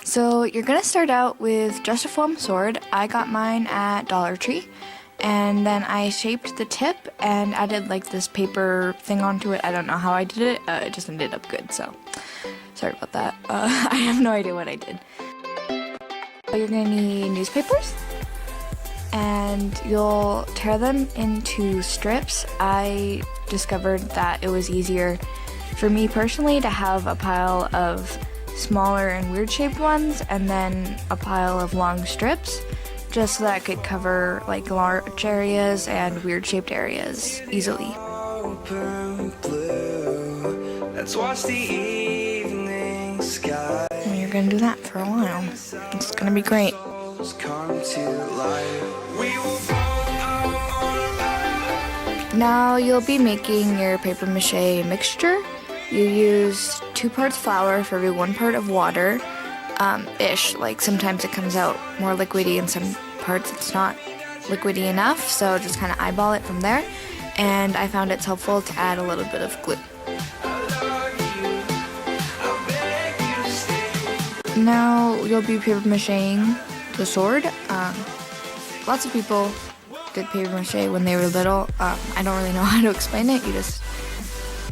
So you're gonna start out with just a foam sword. I got mine at Dollar Tree, and then I shaped the tip and added like this paper thing onto it. I don't know how I did it. It just ended up good, so sorry about that. I have no idea what I did. You're gonna need newspapers, and you'll tear them into strips. I discovered that it was easier for me personally to have a pile of smaller and weird shaped ones and then a pile of long strips, just so that I could cover like large areas and weird shaped areas easily. Let's watch the evening sky. And you're gonna do that for a while. It's gonna be great. Now you'll be making your paper mache mixture. You use 2 parts flour for every 1 part of water, ish. Like sometimes it comes out more liquidy and some parts it's not liquidy enough, so just kind of eyeball it from there. And I found it's helpful to add a little bit of glue. Now you'll be paper macheing the sword. Lots of people did paper mache when they were little. I don't really know how to explain it. You just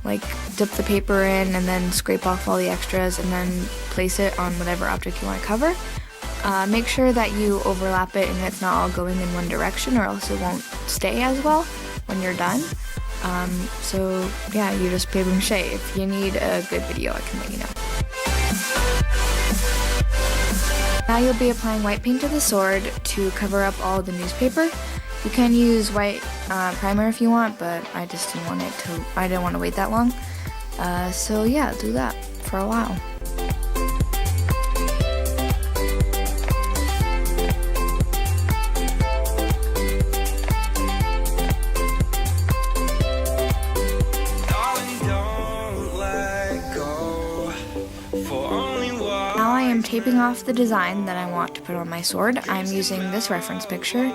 like dip the paper in and then scrape off all the extras and then place it on whatever object you want to cover. Make sure that you overlap it and it's not all going in one direction, or else it won't stay as well when you're done. So yeah, you just paper mache. If you need a good video, I can let you know. Now you'll be applying white paint to the sword to cover up all the newspaper. You can use white primer if you want, but I just didn't want I didn't want to wait that long. So yeah, do that for a while. Now I am taping off the design that I want to put on my sword. I'm using this reference picture.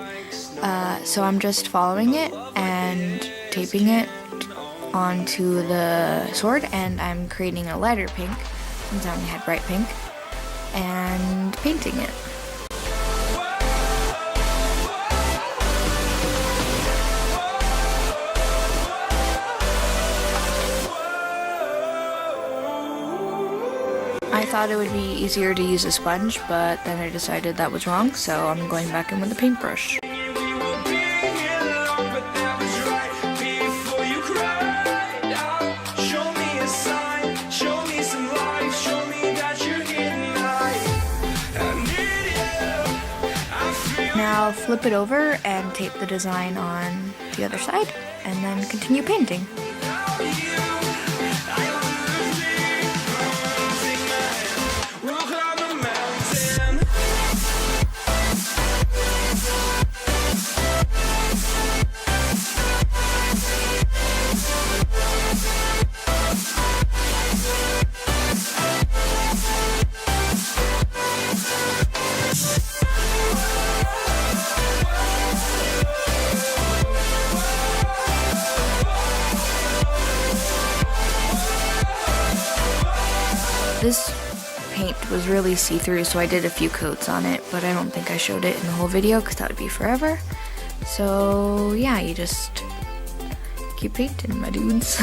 So I'm just following it and taping it onto the sword, and I'm creating a lighter pink, since I only had bright pink, and painting it. I thought it would be easier to use a sponge, but then I decided that was wrong, so I'm going back in with a paintbrush. Now flip it over and tape the design on the other side, and then continue painting. This paint was really see-through, so I did a few coats on it, but I don't think I showed it in the whole video because that would be forever. So yeah, you just keep painting, my dudes.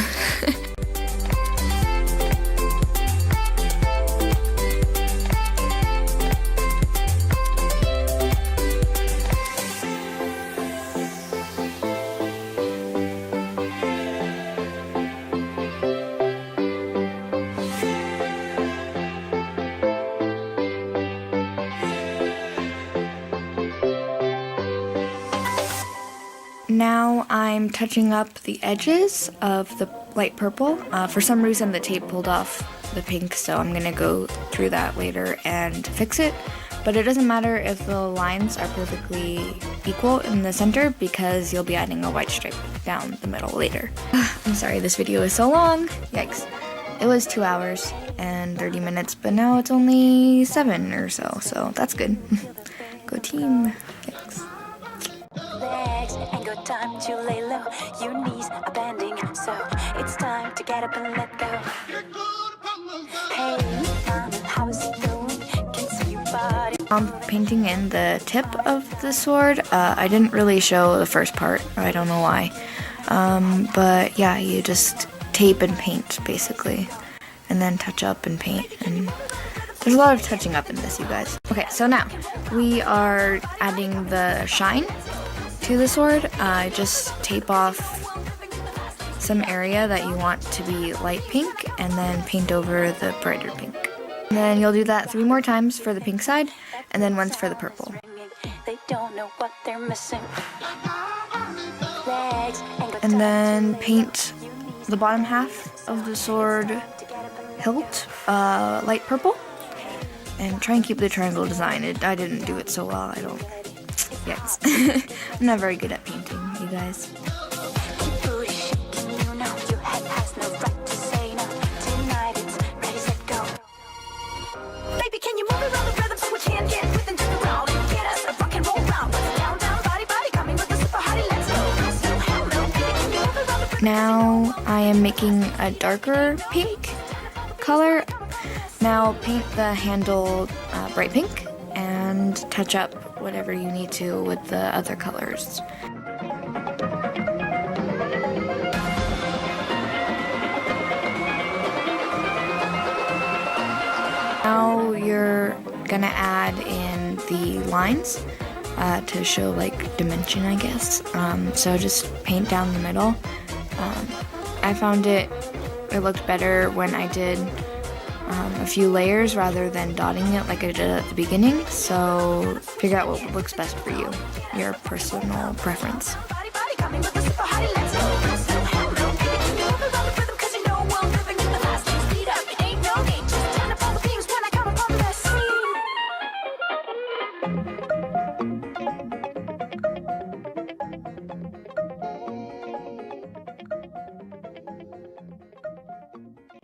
Now I'm touching up the edges of the light purple. For some reason the tape pulled off the pink, so I'm gonna go through that later and fix it. But it doesn't matter if the lines are perfectly equal in the center, because you'll be adding a white stripe down the middle later. I'm sorry this video is so long. Yikes. It was 2 hours and 30 minutes, but now it's only 7 or so, so that's good. Go team. Thanks. Ain't got time to lay low. Your knees are bending, so it's time to get up and let go. Hey, mom, how is it going? Can body. I'm painting in the tip of the sword. I didn't really show the first part. I don't know why. But yeah, you just tape and paint basically, and then touch up and paint. And there's a lot of touching up in this, you guys. Okay, so now we are adding the shine to the sword. Just tape off some area that you want to be light pink and then paint over the brighter pink. And then you'll do that 3 more times for the pink side and then once for the purple. They don't know what they're missing. And then paint the bottom half of the sword hilt light purple. And try and keep the triangle design. I didn't do it so well. Yikes. I'm not very good at painting, you guys. Now I am making a darker pink color. Now paint the handle bright pink and touch up whatever you need to with the other colors. Now you're gonna add in the lines to show like dimension, I guess. So just paint down the middle. I found it looked better when I did a few layers rather than dotting it like I did at the beginning. So figure out what looks best for you, your personal preference.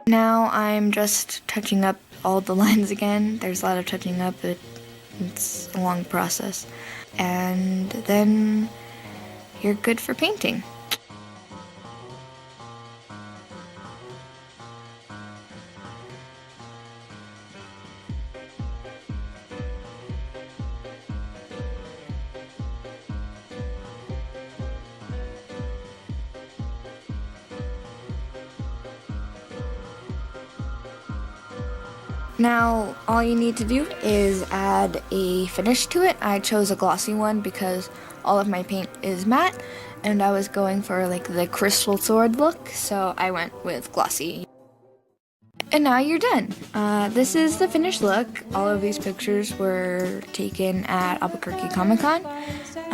Now I'm just touching up all the lines again. There's a lot of touching up. It's a long process. And then you're good for painting. Now, all you need to do is add a finish to it. I chose a glossy one because all of my paint is matte, and I was going for like the crystal sword look, so I went with glossy. And now you're done. This is the finished look. All of these pictures were taken at Albuquerque Comic Con,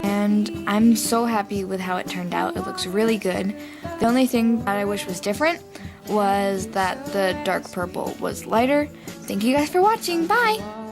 and I'm so happy with how it turned out. It looks really good. The only thing that I wish was different was that the dark purple was lighter. Thank you guys for watching. Bye!